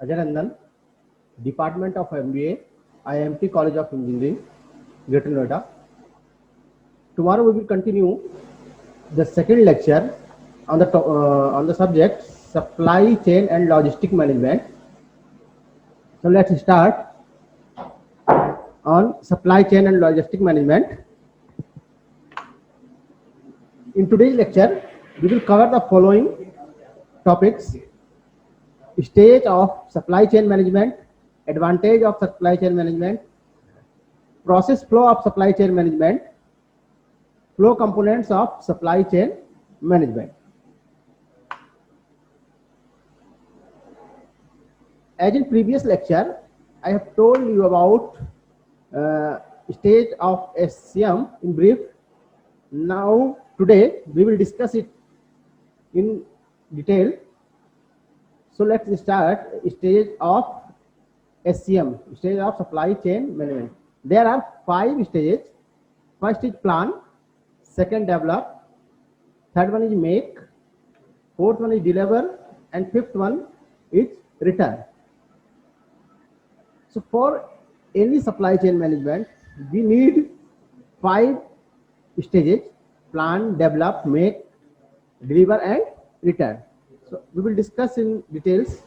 Ajay Randan, Department of MBA, IMT College of Engineering, Greater Noida. Tomorrow we will continue the second lecture on the subject supply chain and logistic management. So let's start on supply chain and logistic management. In today's lecture, we will cover the following topics: stage of supply chain management, advantage of supply chain management, process flow of supply chain management, flow components of supply chain management. As in previous lecture, I have told you about stage of SCM in brief. Now today we will discuss it in detail. So let's start stage of SCM, stage of supply chain management. There are 5 stages. First is plan, second develop, third one is make, fourth one is deliver, and fifth one is return. So for any supply chain management, we need 5 stages: plan, develop, make, deliver, and return. So we will discuss in details.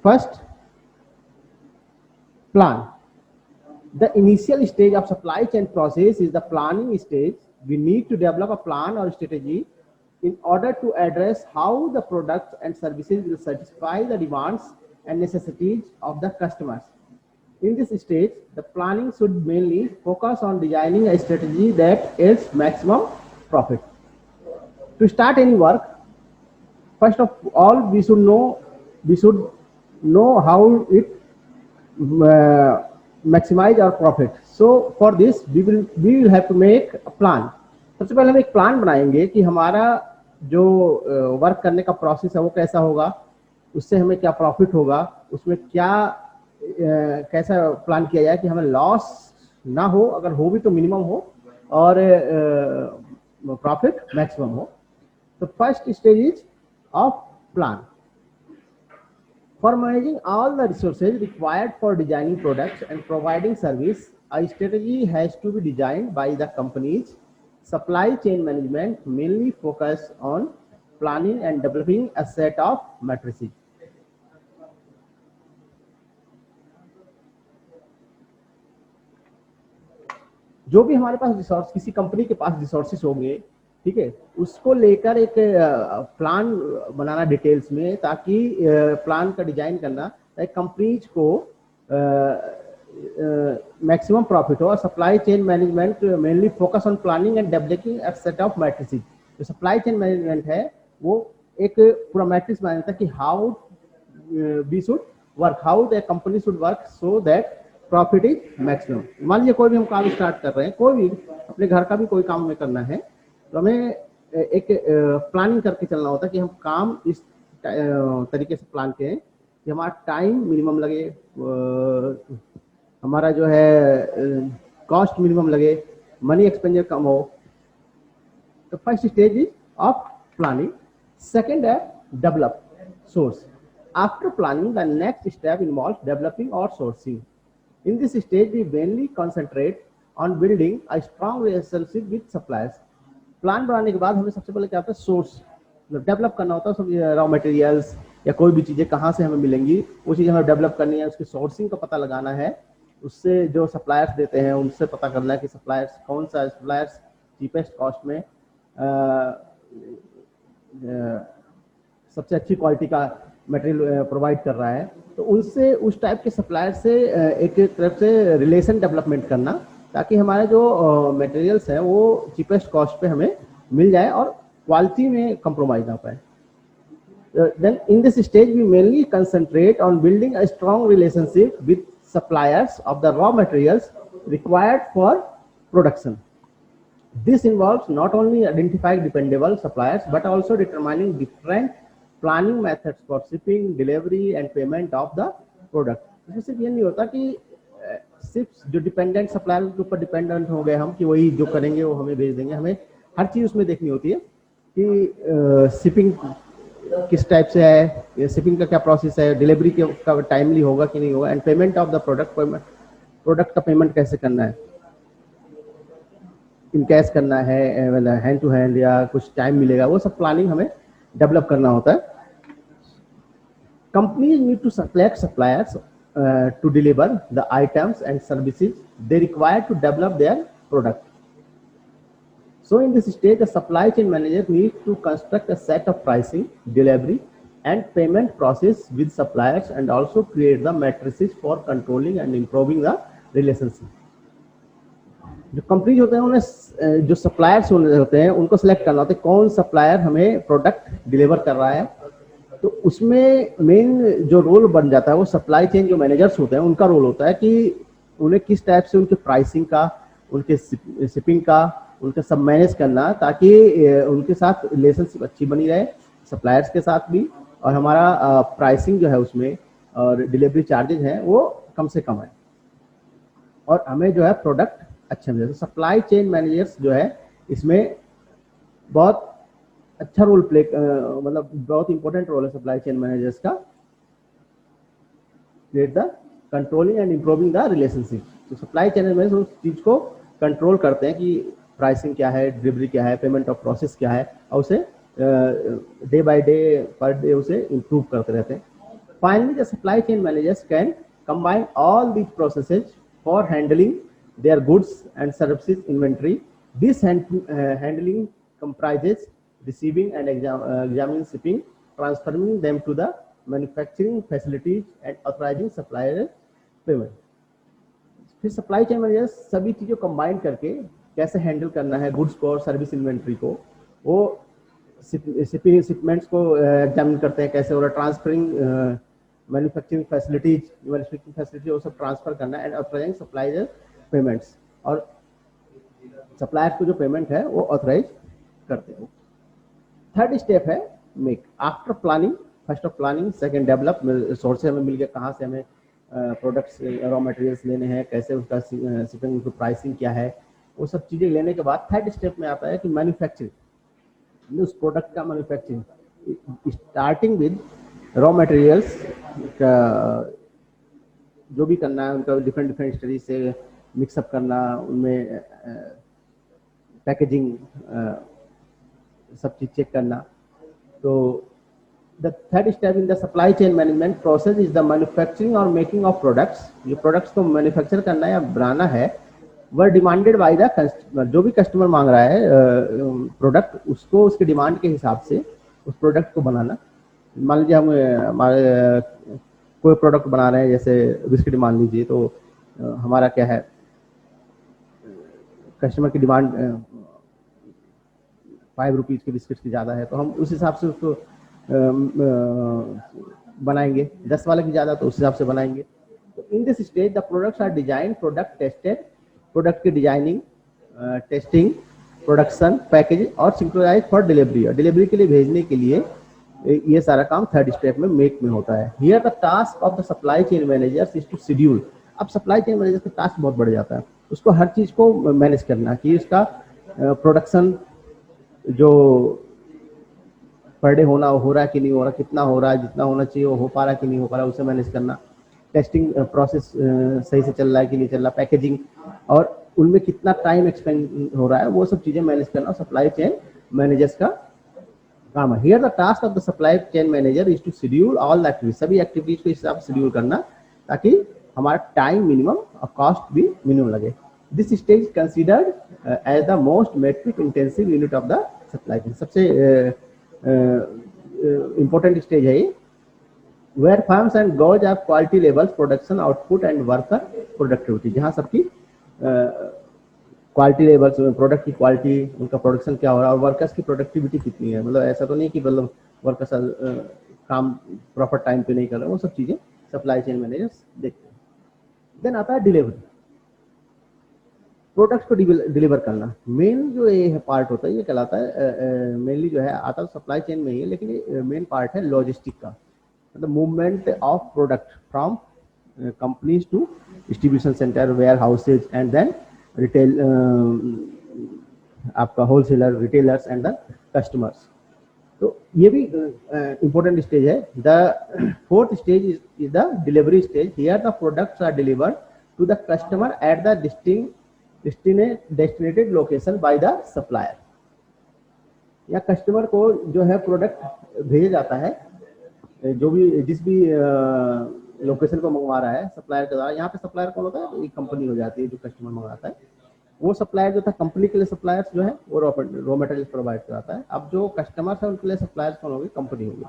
First, plan. The initial stage of supply chain process is the planning stage. We need to develop a plan or strategy in order to address how the products and services will satisfy the demands and necessities of the customers. In this stage, the planning should mainly focus on designing a strategy that yields maximum profit. To start any work, first of all, we should know how it maximize our profit. So for this, we will have to make a plan. सबसे पहले हम एक plan बनाएंगे कि हमारा जो work करने का प्रोसेस है वो कैसा होगा, उससे हमें क्या प्रॉफिट होगा, उसमें क्या कैसा प्लान किया जाए कि हमें लॉस ना हो, अगर हो भी तो मिनिमम हो और प्रॉफिट मैक्सिमम हो. तो first stage is of plan. For managing all the resources required for designing products and providing service, a strategy has to be designed by the companies. Supply chain management mainly focus on planning and developing a set of matrices. जो भी हमारे पास resource, किसी company के पास resources होंगे, ठीक है, उसको लेकर एक प्लान बनाना डिटेल्स में, ताकि प्लान का डिजाइन करना ताकि कंपनीज को मैक्सिमम प्रॉफिट हो. और supply chain management mainly focus on planning and developing a set of matrices. जो सप्लाई चेन मैनेजमेंट है वो एक पूरा मैट्रिक्स बनाता है कि how we should work, how the company should work so that profit is maximum. मान लीजिए कोई भी हम काम स्टार्ट कर रहे हैं, कोई भी अपने घर का भी कोई काम हमें करना है, तो हमें एक प्लानिंग करके चलना होता है कि हम काम इस तरीके से प्लान करें कि हमारा टाइम मिनिमम लगे, हमारा जो है कॉस्ट मिनिमम लगे, मनी एक्सपेंडिचर कम हो. तो first stage is of planning. Second है develop, source. After planning the next step involves developing और sourcing. In this stage, we mainly concentrate on building a strong relationship with suppliers. Plan बनाने के बाद हमें सबसे पहले क्या होता है, सोर्स डेवलप करना होता है. सब रॉ मटेरियल्स या कोई भी चीज़ें कहाँ से हमें मिलेंगी, वो चीज़ हमें डेवलप करनी है, उसकी सोर्सिंग का पता लगाना है. उससे जो सप्लायर्स देते हैं उनसे पता करना है कि सप्लायर्स कौन सा सप्लायर्स चीपेस्ट कॉस्ट में सबसे अच्छी क्वालिटी का मटेरियल प्रोवाइड कर रहा है. तो उनसे उस टाइप के सप्लायर से एक तरफ से रिलेशन डेवलपमेंट करना, ताकि हमारे जो मटेरियल्स हैं वो चीपेस्ट कॉस्ट पे हमें मिल जाए और क्वालिटी में कंप्रोमाइज ना पाए. Then in this stage we mainly concentrate on building a strong relationship with suppliers of the raw materials required for production. This involves not only identifying dependable suppliers but also determining different planning methods for shipping, delivery and payment of the product. इसमें सिर्फ ये नहीं होता कि सिर्फ जो dependent supplier के ऊपर डिपेंडेंट हो गए हम कि वही जो करेंगे वो हमें भेज देंगे. हमें हर चीज़ उसमें देखनी होती है कि शिपिंग किस टाइप से है, ये शिपिंग का क्या प्रोसेस है, डिलीवरी का टाइमली होगा कि नहीं होगा, and payment of the product का पेमेंट कैसे करना है, इन कैश करना है, मतलब हैंड टू हैंड या कुछ टाइम मिलेगा, वो सब प्लानिंग हमें डेवलप करना होता है. Companies need to select suppliers to deliver the items and services they require to develop their product. So in this stage, the supply chain manager needs to construct a set of pricing, delivery, and payment process with suppliers, and also create the matrices for controlling and improving the relationship. जो companies होते हैं उन्हें जो suppliers होते हैं उनको select करना होता है कौन सप्लायर हमें प्रोडक्ट डिलीवर कर रहा है. तो उसमें मेन जो रोल बन जाता है वो सप्लाई चेन जो मैनेजर्स होते हैं उनका रोल होता है कि उन्हें किस टाइप से उनके प्राइसिंग का, उनके शिपिंग का, उनका सब मैनेज करना, ताकि उनके साथ रिलेशनशिप अच्छी बनी रहे सप्लायर्स के साथ भी, और हमारा प्राइसिंग जो है उसमें और डिलीवरी चार्जेज हैं वो कम से कम है, और हमें जो है प्रोडक्ट अच्छा मिले. तो सप्लाई चेन मैनेजर्स जो है इसमें बहुत अच्छा रोल प्ले, मतलब बहुत इंपॉर्टेंट रोल है सप्लाई चेन मैनेजर्स का. Create the controlling and improving the relationship. तो सप्लाई चेन मैनेजर उस चीज को कंट्रोल करते हैं कि प्राइसिंग क्या है, डिलीवरी क्या है, पेमेंट ऑफ प्रोसेस क्या है, और उसे day by day per day उसे इम्प्रूव करते रहते हैं. Finally the supply chain managers can combine all these processes for handling their goods and services inventory. This handling comprises receiving and examining shipping, transferring them to the manufacturing facilities and authorizing supplier payment. फिर supply chain manager सभी चीज़ों combine करके कैसे handle करना है goods को और service inventory को, वो शिपमेंट्स को एग्जामिन करते हैं कैसे हो रहा, ट्रांसफरिंग मैन्युफैक्चरिंग फैसिलिटी वो सब ट्रांसफर करना है, एंड ऑथराइजिंग सप्लायर पेमेंट्स, और सप्लायर को जो पेमेंट है वो ऑथराइज करते हैं. थर्ड स्टेप है make. After planning, first of planning, second develop, source हमें मिल गया कहाँ से हमें प्रोडक्ट्स रॉ मटेरियल्स लेने हैं, कैसे उसका शिपिंग, उसकी प्राइसिंग क्या है, वो सब चीज़ें लेने के बाद थर्ड स्टेप में आता है कि मैन्युफैक्चरिंग, उस प्रोडक्ट का manufacturing, starting with raw materials का जो भी करना है उनका डिफरेंट स्टडी से मिक्सअप करना, उनमें पैकेजिंग सब चीज़ चेक करना. तो the third step in the supply chain management process is the manufacturing और मेकिंग ऑफ प्रोडक्ट्स. जो प्रोडक्ट्स को मैन्युफैक्चर करना या बनाना है वह डिमांडेड बाय द कस्टमर. जो भी कस्टमर मांग रहा है प्रोडक्ट, उसको उसके डिमांड के हिसाब से उस प्रोडक्ट को बनाना. मान लीजिए हम हमारे कोई प्रोडक्ट बना रहे हैं, जैसे बिस्किट मान लीजिए, तो हमारा क्या है, कस्टमर की डिमांड 5 रुपीज़ के बिस्किट की ज़्यादा है, तो हम उस हिसाब से उसको बनाएंगे. 10 वाले की ज़्यादा तो उस हिसाब से बनाएंगे. तो in this stage the products are design, product tested, product की डिजाइनिंग, टेस्टिंग, प्रोडक्शन, पैकेज और सिंक्रोनाइज फॉर डिलीवरी. और डिलीवरी के लिए भेजने के लिए ये सारा काम थर्ड स्टेप में मेक में होता है. Here the task of the supply chain managers is to schedule. अब सप्लाई चेन मैनेजर का टास्क बहुत बढ़ जाता है, उसको हर चीज़ को मैनेज करना कि उसका प्रोडक्शन जो पर डे होना हो रहा है कि नहीं हो रहा, कितना हो रहा है, जितना होना चाहिए वो हो पा रहा है कि नहीं हो पा रहा, उसे मैनेज करना. टेस्टिंग प्रोसेस सही से चल रहा है कि नहीं चल रहा, पैकेजिंग और उनमें कितना टाइम एक्सपेंड हो रहा है, वो सब चीज़ें मैनेज करना सप्लाई चेन मैनेजर्स का काम है. Here the task of the supply chain manager is to schedule all the activities. सभी एक्टिविटीज को इस हिसाब से शेड्यूल करना ताकि हमारा टाइम मिनिमम और कॉस्ट भी मिनिमम लगे. This stage considered as the most metric intensive unit of the supply chain. सबसे इंपॉर्टेंट स्टेज है ये, where firms and goes are quality levels, production output and worker productivity. जहाँ सबकी quality levels, product की quality, उनका production क्या हो रहा है और वर्कर्स की प्रोडक्टिविटी कितनी है. मतलब ऐसा तो नहीं कि मतलब वर्कर्स काम प्रॉपर टाइम पे नहीं कर रहे, वो सब चीज़ें सप्लाई चेन मैनेजर्स देखते हैं. देन आता है डिलीवरी. प्रोडक्ट्स को डिलीवर करना मेन जो ये पार्ट होता है, ये कहलाता है मेनली जो है आता है सप्लाई चेन में ही है, लेकिन ये मेन पार्ट है लॉजिस्टिक का. मतलब movement of product from companies to distribution centre, warehouses and then retail, आपका wholesaler, retailers and the customers. तो ये भी इंपॉर्टेंट स्टेज है। The fourth stage is the delivery stage. Here the products are delivered to the customer at the destinated location by the supplier. या customer को जो है product भेजा जाता है, जो भी जिस भी लोकेशन पर मंगवा रहा है सप्लायर के द्वारा। यहाँ पे सप्लायर कौन होता है? एक कंपनी हो जाती है जो कस्टमर मंगाता है। वो सप्लायर जो था कंपनी के लिए सप्लायर्स जो है वो रॉ मटेरियल प्रोवाइड कराता है। अब जो कस्टमर्स है उनके लिए सप्लायर्स कौन होगी? कंपनी होगी।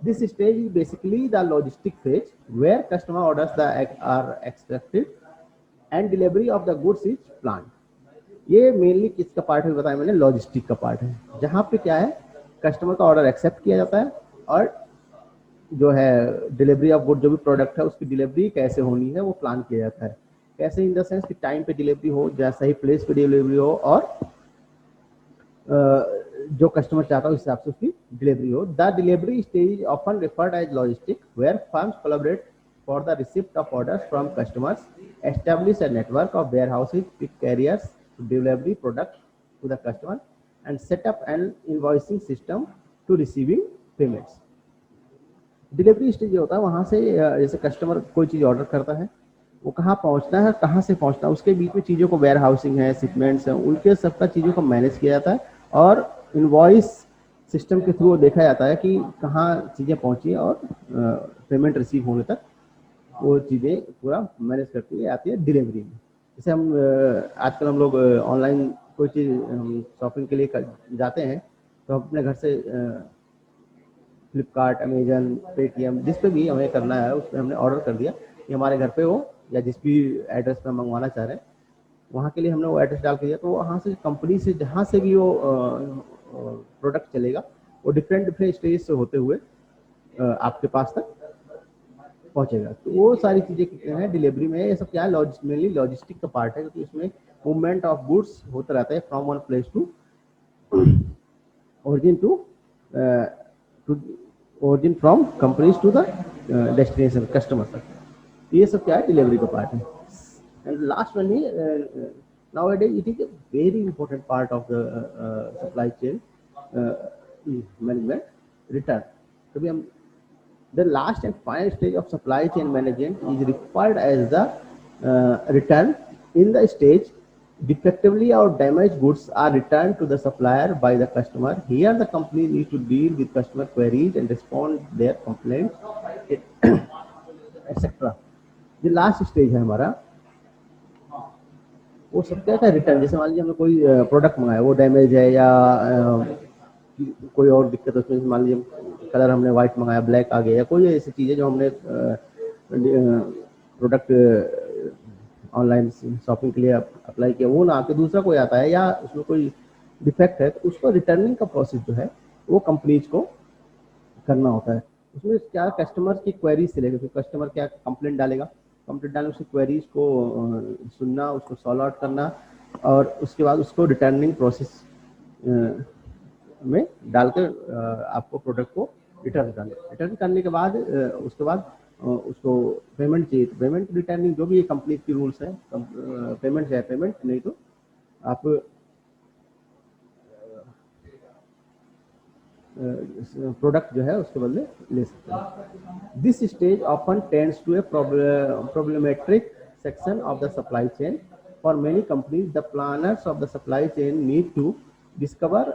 This stage is basically the logistic phase where customer orders are expected and delivery of the goods is plan. ये मेनली किसका पार्ट है बताया मैंने? लॉजिस्टिक का पार्ट है, जहाँ पे क्या है कस्टमर का ऑर्डर एक्सेप्ट किया जाता है और जो है डिलीवरी ऑफ गुड जो भी प्रोडक्ट है उसकी डिलीवरी कैसे होनी है वो प्लान किया जाता है। कैसे? इन द सेंस कि टाइम पे डिलीवरी हो, या सही प्लेस पे डिलीवरी हो, और जो कस्टमर चाहता है उस हिसाब से उसकी डिलीवरी हो। The delivery stage often referred as logistic where firms collaborate for the receipt of orders from customers, establish a network of warehouses pick carriers to delivery product to the customer and set up an invoicing system to receiving payments। Delivery stage जो होता है वहाँ से जैसे customer कोई चीज़ order करता है, वो कहाँ पहुँचना है, कहाँ से पहुँचना है, उसके बीच में चीज़ों को वेयर हाउसिंग है, शिपमेंट्स हैं, उनके सबका चीज़ों को मैनेज किया जाता है और इनवॉइस सिस्टम के थ्रू देखा जाता है कि कहाँ चीज़ें पहुँची और पेमेंट रिसीव होने तक वो चीज़ें पूरा मैनेज करती है आती है डिलीवरी में। जैसे हम आजकल हम लोग ऑनलाइन कोई चीज़ हम शॉपिंग के लिए जाते हैं तो हम अपने घर से फ्लिपकार्ट, अमेजन, पेटीएम जिस पे भी हमें करना है उस पर हमने ऑर्डर कर दिया कि हमारे घर पे हो, या जिस भी एड्रेस पे मंगवाना चाह रहे हैं वहाँ के लिए हमने वो एड्रेस डाल के दिया, तो वहाँ से कंपनी से जहाँ से भी वो प्रोडक्ट चलेगा वो डिफरेंट डिफरेंट स्टेज से होते हुए आपके पास तक पहुंचेगा। तो वो सारी चीज़ें कितने हैं डिलीवरी में, ये सब क्या है मेनली लॉजिस्टिक का पार्ट है, क्योंकि इसमें मूवमेंट ऑफ गुड्स होता रहता है from one place to origin to origin from companies to the destination customer तक। ये सब क्या है? डिलीवरी का पार्ट है। And last one he nowadays it is a very important part of the supply chain management, return। कभी हम the last and final stage of supply chain management is referred as the return। In the stage defectively or damaged goods are returned to the supplier by the customer। Here the company needs to deal with customer queries and respond their complaints etc। जो last stage है हमारा वो सब क्या था? Return. जैसे मान लीजिए हमने कोई प्रोडक्ट मंगाया वो डैमेज है या कोई और दिक्कत है उसमें, मान लीजिए कलर हमने व्हाइट मंगाया ब्लैक आ गया, या कोई ऐसी चीज़ें जो हमने प्रोडक्ट ऑनलाइन शॉपिंग के लिए अप्लाई किया वो ना आके दूसरा कोई आता है या उसमें कोई डिफेक्ट है, तो उसको रिटर्निंग का प्रोसेस जो है वो कंपनीज को करना होता है। उसमें क्या कस्टमर की क्वेरीज से लेकर, कस्टमर क्या कंप्लेंट डालेगा, कंप्लेंट डालने उसकी क्वेरीज को सुनना, उसको सॉल्व आउट करना और उसके बाद उसको रिटर्निंग प्रोसेस में डालकर आपको प्रोडक्ट को रिटर्न करने के बाद उसके बाद उसको पेमेंट चाहिए, तो पेमेंट रिटर्निंग जो भी कंपनी की रूल्स है, पेमेंट है पेमेंट, नहीं तो आप प्रोडक्ट जो है उसके बदले ले सकते हैं। This stage often tends to a problematic section of the supply chain. For many companies the planners of the supply chain need to discover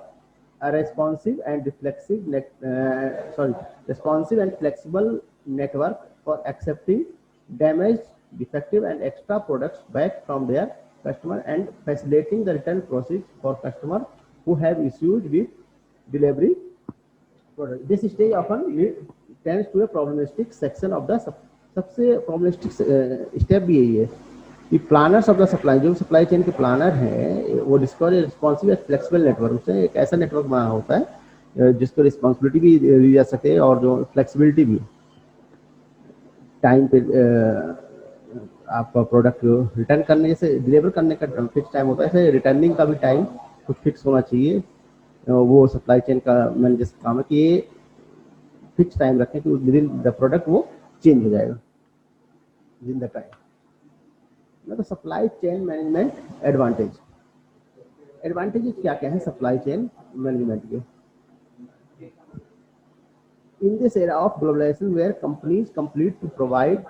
a responsive and flexible network for accepting damaged, defective and extra products back from their customer and facilitating the return process for customers who have issues with delivery product। This stage often tends to a problematic section of the सबसे problematic step भी यही है कि planners of the supply, जो supply chain के planner हैं वो discover responsive flexible network, उससे एक ऐसा नेटवर्क बना होता है जिसको रिस्पॉन्सिबिलिटी भी दी जा सके और जो फ्लेक्सिबिलिटी भी, टाइम पे आपका प्रोडक्ट रिटर्न करने जैसे डिलीवर करने का फिक्स टाइम होता है, ऐसे रिटर्निंग का भी टाइम कुछ फिक्स होना चाहिए। वो सप्लाई चेन का मैनेजर का काम है कि ये फिक्स टाइम रखें कि विद इन द प्रोडक्ट वो चेंज हो जाएगा विद इन द टाइम। तो supply chain management advantage, advantages क्या क्या है सप्लाई चेन मैनेजमेंट के? In this era of globalization where companies compete to provide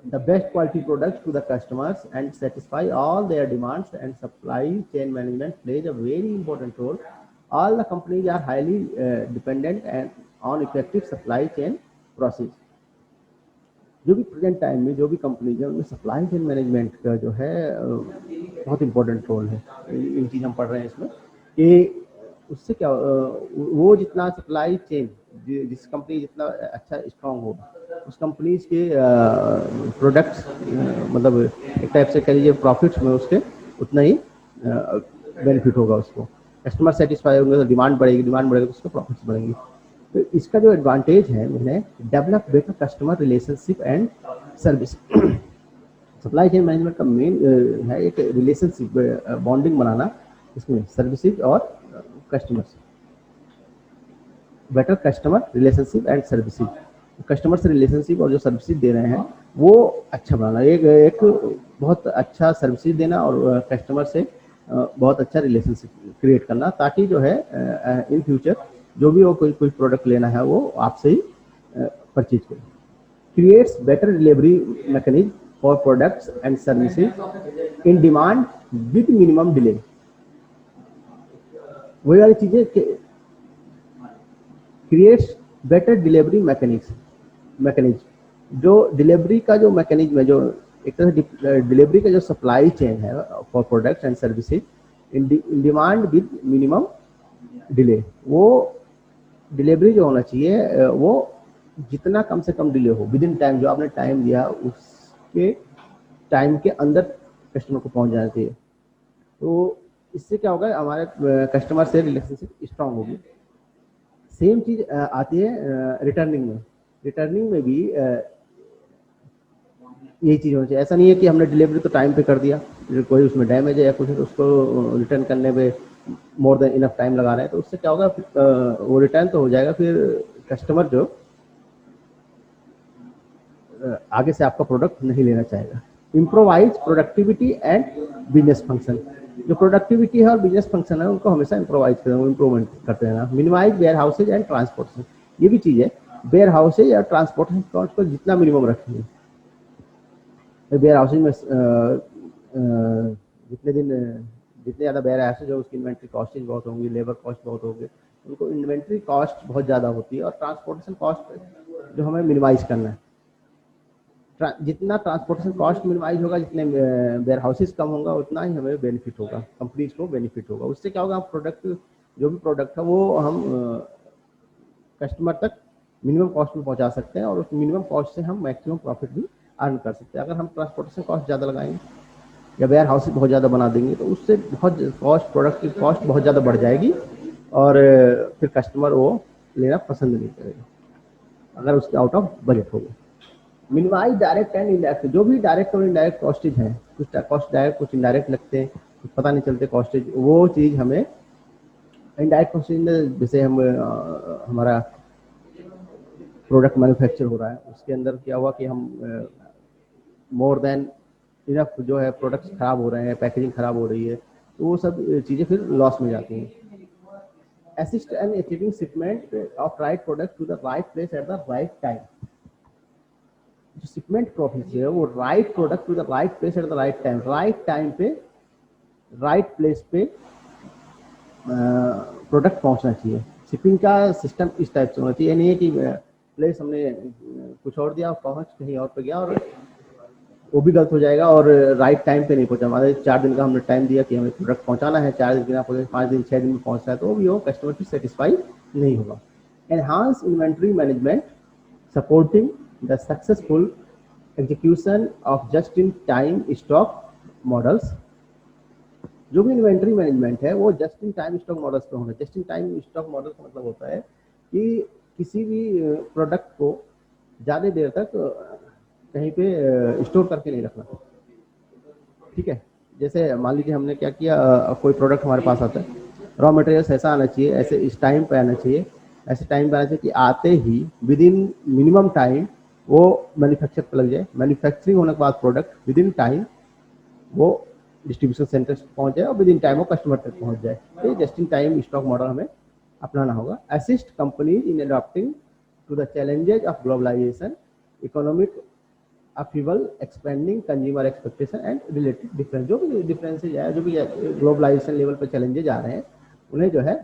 the best quality products to the customers and satisfy all their demands, and supply chain management plays a very important role. All the companies are highly dependent and on effective supply chain process. जो भी present time में जो भी companies है उनमें supply chain management का जो है बहुत इंपॉर्टेंट रोल है। इन चीज़ हम पढ़ रहे हैं इसमें कि उससे क्या वो जितना सप्लाई चेन जिस कंपनी जितना अच्छा स्ट्रांग होगा उस कंपनीज के प्रोडक्ट्स मतलब एक टाइप से कह लीजिए प्रॉफिट्स में उसके उतना ही बेनिफिट होगा उसको। कस्टमर सेटिस्फाई होंगे तो डिमांड बढ़ेगी तो उसके प्रॉफिट्स बढ़ेंगे। तो इसका जो एडवांटेज है मैंने develop better customer relationship and service. Supply chain management का मेन है एक रिलेशनशिप बॉन्डिंग बनाना इसमें सर्विसेज और customers. Better customer relationship and services, customer से रिलेशनशिप और जो सर्विसेज दे रहे हैं वो अच्छा बनाना, एक बहुत अच्छा सर्विसेज देना और कस्टमर से बहुत अच्छा रिलेशनशिप क्रिएट करना ताकि जो है इन फ्यूचर जो भी वो कोई प्रोडक्ट लेना है वो आपसे ही परचेज करे। Creates better delivery mechanism for products and services in demand with minimum delay. वही वाली चीजें क्रिएट्स बेटर डिलीवरी मैकेनिज्म, जो डिलीवरी का जो मैकेनिज्म है, जो एक तरह से डिलीवरी का जो सप्लाई चेन है for products and services in demand with minimum delay, वो डिलीवरी जो होना चाहिए वो जितना कम से कम डिले हो विद इन टाइम, जो आपने टाइम दिया उसके टाइम के अंदर कस्टमर को पहुंच जाना चाहिए। तो इससे क्या होगा, हमारे कस्टमर से रिलेशनशिप स्ट्रांग होगी। सेम चीज आती है रिटर्निंग में। रिटर्निंग में भी यही चीज होनी चाहिए। ऐसा नहीं है कि हमने डिलीवरी तो टाइम पे कर दिया, कोई उसमें डैमेज है या कुछ है तो उसको रिटर्न करने पे मोर देन इनफ टाइम लगा रहे हैं, तो उससे क्या होगा वो रिटर्न तो हो जाएगा, फिर कस्टमर जो आगे से आपका प्रोडक्ट नहीं लेना चाहेगा। Improvise productivity and business function, जो प्रोडक्टिविटी है और बिजनेस फंक्शन है उनको हमेशा इम्प्रोवाइज करना, इम्प्रूवमेंट करते रहना। Minimize warehouses and transportation, ये भी चीज़ है, वेयर हाउसेज या ट्रांसपोर्टेशन कॉस्ट को जितना मिनिमम रखेंगे। वेयर हाउसेज में जितने ज़्यादा वेयर हाउसेज हो उसकी इन्वेंट्री कॉस्टेज बहुत होंगी, लेबर कॉस्ट बहुत होगी, उनको इन्वेंट्री कॉस्ट बहुत ज़्यादा होती है। और ट्रांसपोर्टेशन कॉस्ट जो हमें मिनिमाइज करना है, जितना ट्रांसपोर्टेशन कॉस्ट मिनिमाइज होगा, जितने वेयर हाउसेज कम होगा उतना ही हमें बेनिफिट होगा, कंपनीज को बेनिफिट होगा। उससे क्या होगा, हम प्रोडक्ट जो भी प्रोडक्ट है वो हम कस्टमर तक मिनिमम कॉस्ट में पहुंचा सकते हैं और उस मिनिमम कॉस्ट से हम मैक्सिमम प्रॉफिट भी अर्न कर सकते हैं। अगर हम ट्रांसपोर्टेशन कॉस्ट ज़्यादा लगाएंगे या वेयर हाउसेज बहुत ज़्यादा बना देंगे तो उससे बहुत कॉस्ट, प्रोडक्ट की कॉस्ट बहुत ज़्यादा बढ़ जाएगी और फिर कस्टमर वो लेना पसंद नहीं करेगा अगर उसके आउट ऑफ बजट होगा। मिनिमाइज डायरेक्ट एंड इनडायरेक्ट, जो भी डायरेक्ट और इनडायरेक्ट कॉस्टेज हैं, कुछ कॉस्ट डायरेक्ट कुछ इनडायरेक्ट लगते हैं, कुछ पता नहीं चलते कॉस्टेज, वो चीज़ हमें इनडायरेक्ट कॉस्टेज में, जैसे हम हमारा प्रोडक्ट मैन्युफैक्चर हो रहा है उसके अंदर क्या हुआ कि हम मोर देन इनफ जो है प्रोडक्ट्स खराब हो रहे हैं, पैकेजिंग खराब हो रही है, तो वो सब चीज़ें फिर लॉस में जाती हैं। Assist and achieving shipment of right product to the right place at the right time, जो शिपमेंट प्रोसेस है वो right product to the right place at the right time, right time पे राइट प्लेस पे product पहुंचना चाहिए। Shipping का system इस type से होना चाहिए, नहीं है कि प्लेस हमने कुछ और दिया, पहुंच कहीं और पे गया और वो भी गलत हो जाएगा और राइट टाइम पे नहीं पहुंचा। हमारे 4 दिन का हमने टाइम दिया कि हमें प्रोडक्ट पहुंचाना है, 4 दिन के पहुंचे, 5 दिन 6 दिन में पहुंचता है, तो भी वो कस्टमर की सेटिस्फाई नहीं होगा। Enhance inventory management supporting the successful execution of just in time stock models, जो भी इन्वेंट्री मैनेजमेंट है वो just in time stock models पे होना। Just in time stock model का मतलब होता है कि किसी भी प्रोडक्ट को ज़्यादा देर तक कहीं पे स्टोर करके नहीं रखना, ठीक है। जैसे मान लीजिए हमने क्या किया, कोई प्रोडक्ट हमारे पास आता है, रॉ मटेरियल्स ऐसा आना चाहिए, ऐसे इस टाइम पे आना चाहिए, ऐसे टाइम पे आना चाहिए कि आते ही विद इन मिनिमम टाइम वो मैन्युफैक्चर पर लग जाए, मैन्युफैक्चरिंग होने के बाद प्रोडक्ट विद इन टाइम वो डिस्ट्रीब्यूशन सेंटर पहुंच जाए और विद इन टाइम वो कस्टमर तक पहुंच जाए। तो just in time stock model हमें अपनाना होगा। Assist companies in adopting to the challenges of globalization, economic upheaval, expanding consumer expectation and related difference. जो भी डिफरेंसेज है, जो भी ग्लोबलाइजेशन लेवल पर चैलेंजेज आ रहे हैं, उन्हें जो है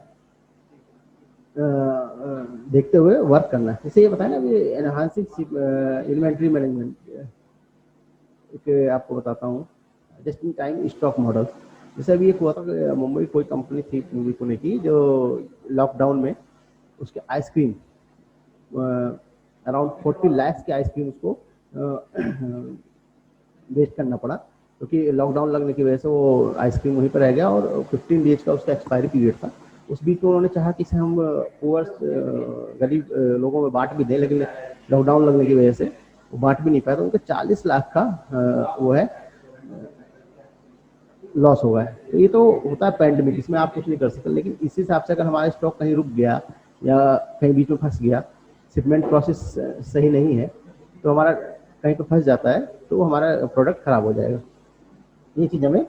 देखते हुए वर्क करना है। जैसे ये बताया ना अभी एनहांसिंग इन्वेंट्री मैनेजमेंट, एक आपको बताता हूँ, just in time stock model. जैसे अभी एक हुआ था कि मुंबई कोई कंपनी थी पूर्वी पुणे की, जो लॉकडाउन में उसके आइसक्रीम अराउंड 40 लाख की आइसक्रीम उसको वेस्ट करना पड़ा, क्योंकि लॉकडाउन लगने की वजह से वो आइसक्रीम वहीं पर रह गया और 15 डेज का उसका एक्सपायरी पीरियड था। उस बीच में उन्होंने चाहा कि इसे हम पुअर्स गरीब लोगों में बांट भी दें, लेकिन लॉकडाउन लगने की वजह से वो बांट भी नहीं पाया, तो उनके 40 लाख का वो है लॉस हुआ है। तो ये तो होता है पैंडमिक, इसमें आप कुछ नहीं कर सकते। लेकिन इसी हिसाब से अगर हमारा स्टॉक कहीं रुक गया या कहीं बीच में फंस गया, शिपमेंट प्रोसेस सही नहीं है, तो हमारा कहीं पर फंस जाता है, तो हमारा प्रोडक्ट खराब हो जाएगा। ये चीज़ हमें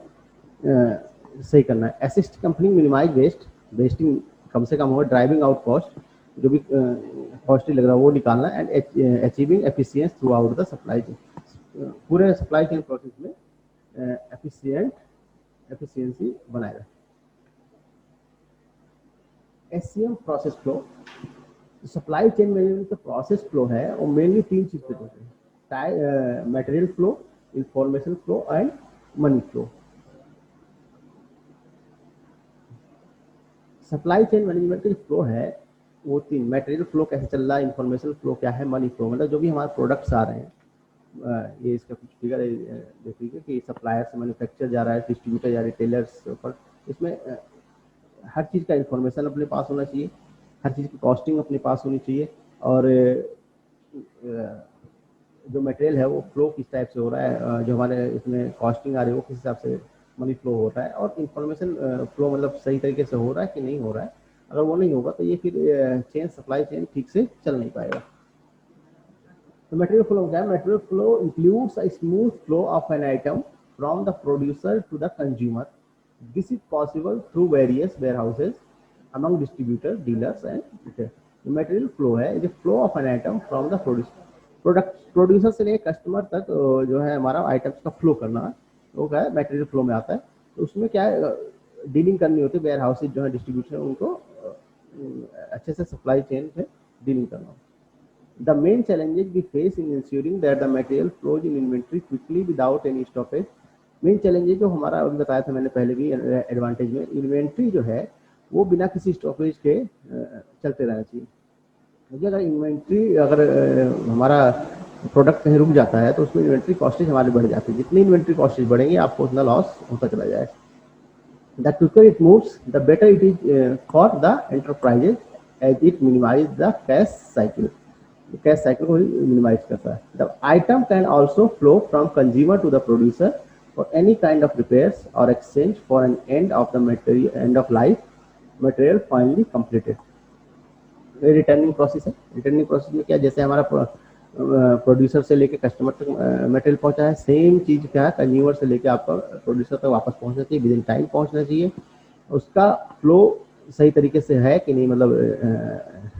सही करना है। Assist company minimise waste, wasting कम से कम हो, ड्राइविंग आउट कॉस्ट, जो भी कॉस्टली लग रहा है वो निकालना, and achieving efficiency through out the supply chain. पूरे सप्लाई चेन प्रोसेस में एफिशिएंसी बनाए रखें। SCM process flow, supply chain management का प्रोसेस फ्लो है वो मेनली 3 चीज पे होते हैं: material flow, information flow and money flow. Supply chain management का जो फ्लो है वो 3: मटेरियल फ्लो कैसे चल रहा है, इन्फॉर्मेशन फ्लो क्या है, मनी फ्लो मतलब जो भी हमारे प्रोडक्ट्स आ रहे हैं, ये इसका कुछ फिगर देख लीजिए कि सप्लायर से मैन्युफैक्चर जा रहा है, डिस्ट्रीब्यूटर या रिटेलर्स पर, इसमें हर चीज़ का इन्फॉर्मेशन अपने पास होना चाहिए, हर चीज़ की कॉस्टिंग अपने पास होनी चाहिए, और जो मटेरियल है वो फ्लो किस टाइप से हो रहा है, जो हमारे इसमें कॉस्टिंग आ रही है वो किस हिसाब से मनी फ्लो हो रहा है, और इन्फॉर्मेशन फ्लो मतलब सही तरीके से हो रहा है कि नहीं हो रहा है। अगर वो नहीं होगा तो ये फिर चेन, सप्लाई चेन ठीक से चल नहीं पाएगा। तो मटेरियल फ्लो क्या है? Material flow includes a smooth flow of an item from the producer to the consumer. This is possible through various warehouses among distributors, dealers and retail. The material flow है the flow of an item from the producer से लेकर customer तक जो है हमारा items का flow करना है, वो क्या है मटेरियल फ्लो में आता है। तो उसमें क्या है, डीलिंग करनी होती है, वेयर हाउसेज जो है डिस्ट्रीब्यूटर उनको अच्छे से सप्लाई चेन से डीलिंग करना। The main challenges we face in ensuring that the material flows in inventory quickly without any stoppage। Main challenges जो हमारा अभी बताया था मैंने पहले भी, एडवांटेज में इन्वेंट्री जो है वो बिना किसी स्टॉपेज के चलते रहना चाहिए। क्योंकि अगर इन्वेंट्री अगर हमारा प्रोडक्ट कहीं रुक जाता है तो उसमें इन्वेंट्री कॉस्टेज हमारी बढ़ जाती है, जितनी इन्वेंट्री कॉस्टेज बढ़ेंगी आपको उतना लॉस होता चला जाएगा। The quicker it moves, the better it is for the enterprises as it minimizes the cash cycle। Cash cycle को मिनिमाइज करता है। The item can also flow from consumer to the producer for any kind of repairs और exchange for an end of the material, end of life material finally completed. Returning process है। Returning process में क्या, जैसे हमारा producer से लेके customer तक material पहुंचा है, सेम चीज क्या है कंज्यूमर से लेके आपका प्रोड्यूसर तक वापस पहुंचना चाहिए, विद इन टाइम पहुंचना चाहिए। उसका फ्लो सही तरीके से है कि नहीं, मतलब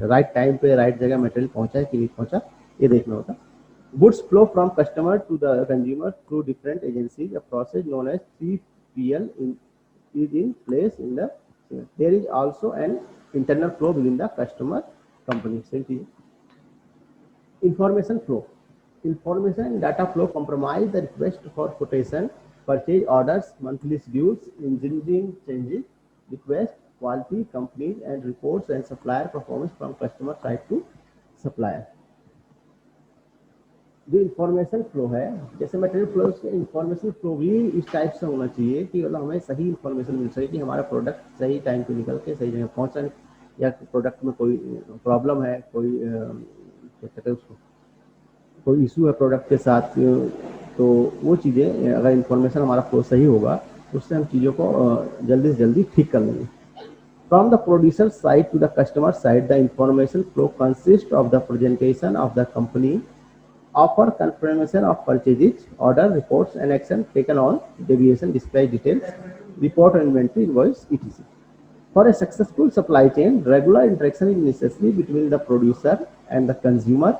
राइट टाइम पे राइट जगह मटेरियल पहुंचा है कि नहीं पहुंचा, ये देखना होता। Goods flow from customer to the consumer through different agencies, a process known as 3PL is in place in the, there is also an internal flow within the customer company। same चीज। information flow, information and data flow comprise the request for quotation, purchase orders, monthly schedules, engineering changes, request, quality, companies and reports and supplier performance from customer side to supplier। जो information flow है, जैसे material flow, information flow भी इस type से होना चाहिए कि मतलब हमें सही इन्फॉर्मेशन मिल सके कि हमारा प्रोडक्ट सही टाइम पे निकल के सही जगह पहुंचा, या प्रोडक्ट में कोई प्रॉब्लम है, कोई क्या कहते हैं उसको, कोई इशू है प्रोडक्ट के साथ, तो वो चीज़ें अगर इन्फॉर्मेशन हमारा फ्लो सही होगा उससे हम चीज़ों को जल्दी से जल्दी ठीक कर लेंगे। From the producer side to the customer side, the information flow consists of the presentation of the company offer, confirmation of purchases, order, reports and action taken on deviation, display details, report on inventory, invoice, etc। For a successful supply chain, regular interaction is necessary between the producer and the consumer.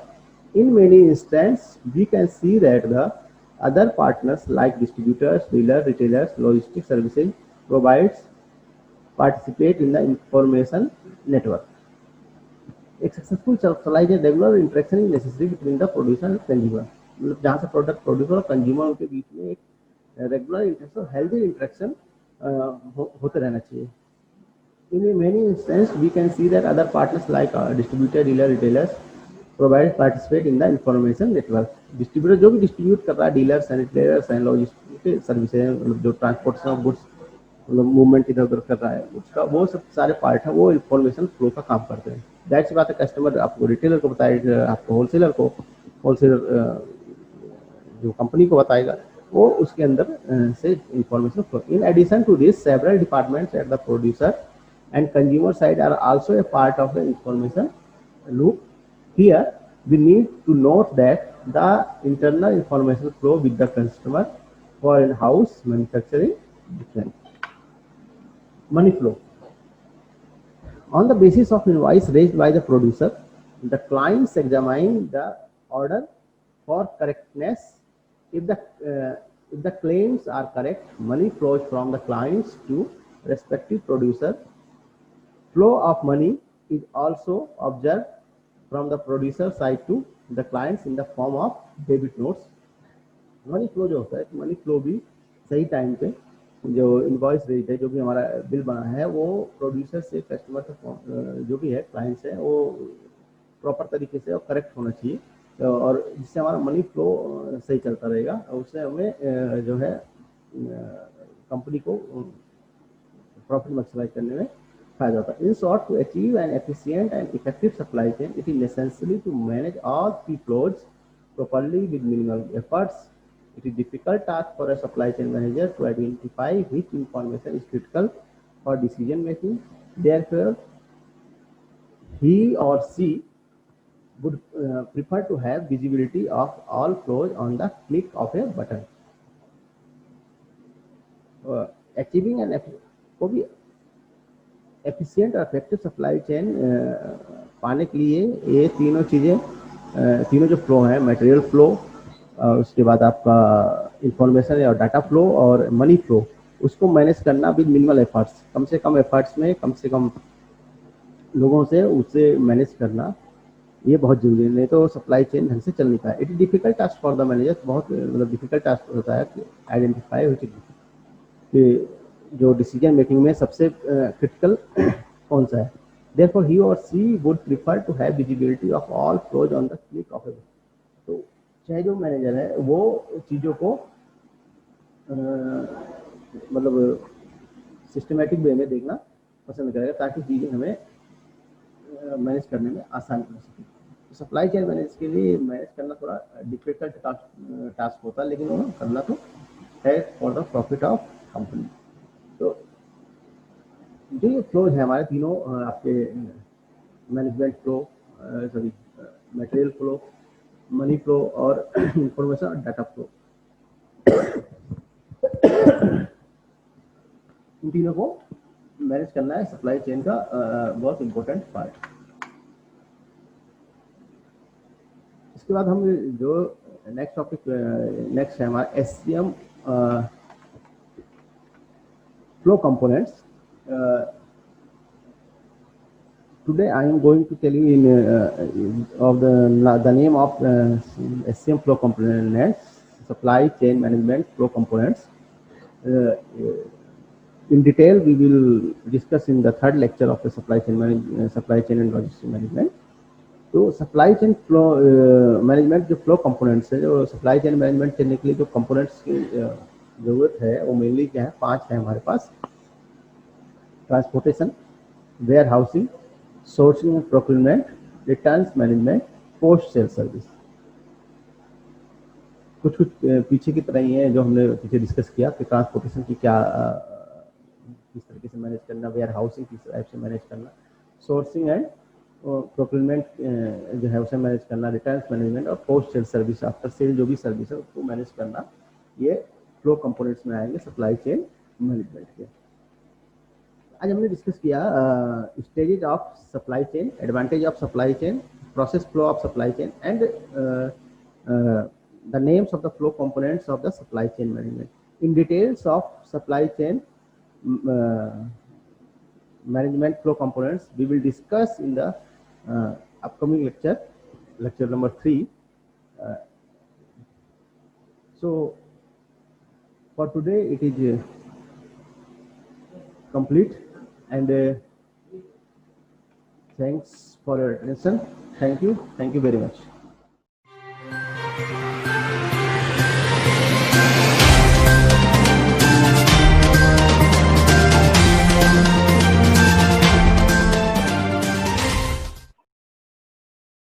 In many instances, we can see that the other partners like distributors, dealers, retailers, logistics services provides participate in the information network. एक successful supply chain regular interaction is necessary between the producer and consumer, मतलब जहाँ से product producer और consumer के बीच में एक regular interaction, healthy interaction होते रहना चाहिए. In many instances, we can see that other partners like distributor, dealer, retailers provide participate in the information network. Distributor जो भी डिस्ट्रीब्यूट कर रहा है, dealers and retailers and logistic services, मतलब जो ट्रांसपोर्टेशन ऑफ गुड्स, मतलब मूवमेंट इधर उधर कर रहा है उसका, वो सब सारे पार्ट है, वो इंफॉर्मेशन फ्लो का काम करते हैं. दैट सी बात है, कस्टमर आपको रिटेलर को बताएगा, आपको होलसेलर को, होलसेलर जो कंपनी को बताएगा, वो उसके अंदर से information flow. In addition to this, several departments at the producer and consumer side are also a part of the information loop. Here we need to note that the internal information flow with the customer for in-house manufacturing different. Money flow. On the basis of invoice raised by the producer, the clients examine the order for correctness. If the claims are correct, money flows from the clients to respective producer. Flow of money is also observed from the producer side to the clients in the form of debit notes. Money flow जो होता है, money flow भी सही time पे जो invoice rate है, जो भी हमारा बिल बना है, वो प्रोड्यूसर से कस्टमर तक जो भी है क्लाइंट से, वो प्रॉपर तरीके से और करेक्ट होना चाहिए, और जिससे हमारा मनी फ्लो सही चलता रहेगा, और उससे हमें जो है कंपनी को प्रॉफिट मैक्सिमाइज करने में फायदा होता है. In short, to achieve an efficient and effective supply chain, it is necessary to manage all three flows properly with minimal efforts. It is a difficult task for a supply chain manager to identify which information is critical for decision making. Therefore, he or she would prefer to have visibility of all flows on the click of a button. Achieving an efficient और effective supply chain पाने के लिए ये तीनों चीज़ें, तीनों जो flow हैं, मटेरियल फ्लो, उसके बाद आपका इंफॉर्मेशन और डाटा फ्लो और मनी फ्लो, उसको मैनेज करना विद मिनिमल एफर्ट्स, कम से कम एफर्ट्स में कम से कम लोगों से उसे मैनेज करना, ये बहुत जरूरी है, नहीं तो सप्लाई चेन ढंग से चल नहीं पाए. It is difficult task for the manager, बहुत मतलब डिफिकल्ट टास्क होता है कि आइडेंटिफाई कि जो डिसीजन मेकिंग में सबसे क्रिटिकल कौन सा है. Therefore, he or she would prefer to have visibility of all flows on the click of a button. तो चाहे जो मैनेजर है वो चीज़ों को मतलब सिस्टमेटिक वे में देखना पसंद करेगा, ताकि चीज़ें हमें मैनेज करने में आसानी हो सके. सप्लाई चेन मैनेज के लिए मैनेज करना थोड़ा डिफिकल्ट टास्क होता है, लेकिन वो करना तो है for the profit of company. तो जो ये फ्लोज है हमारे तीनों, आपके management flow, sorry material flow, money flow और इंफॉर्मेशन और डाटा फ्लो, इन तीनों को मैनेज करना है सप्लाई चेन का बहुत इम्पोर्टेंट पार्ट. इसके बाद हम जो नेक्स्ट टॉपिक नेक्स्ट है हमारा SCM flow components. Today I am going to tell you of the name of SCM flow components, supply chain management flow components. In detail, we will discuss in the third lecture of the supply chain and logistics management. तो supply chain flow management जो flow components है, जो supply chain management करने के लिए जो components की ज़रूरत है, वो मेनली क्या है, 5 है हमारे पास. Transportation, warehousing, sourcing and procurement, returns management, post sale service. कुछ पीछे की तरह ही है जो हमने पीछे डिस्कस किया कि ट्रांसपोर्टेशन की क्या किस तरीके से मैनेज करना, वेयर हाउसिंग किस टाइप से मैनेज करना, सोर्सिंग एंड प्रोक्यूरमेंट जो है उसे मैनेज करना, रिटर्न्स मैनेजमेंट और post sale service, after sale जो भी सर्विस है उसको मैनेज करना, ये फ्लो कंपोनेंट्स में आएंगे सप्लाई चेन मैनेजमेंट के. आज हमने डिस्कस किया stages of supply chain, advantage of supply chain, process flow of supply chain and the names of the flow components of the supply chain management. In details of supply chain management flow components, we will discuss in the upcoming lecture, lecture number 3. So for today it is complete, and thanks for your attention. Thank you very much.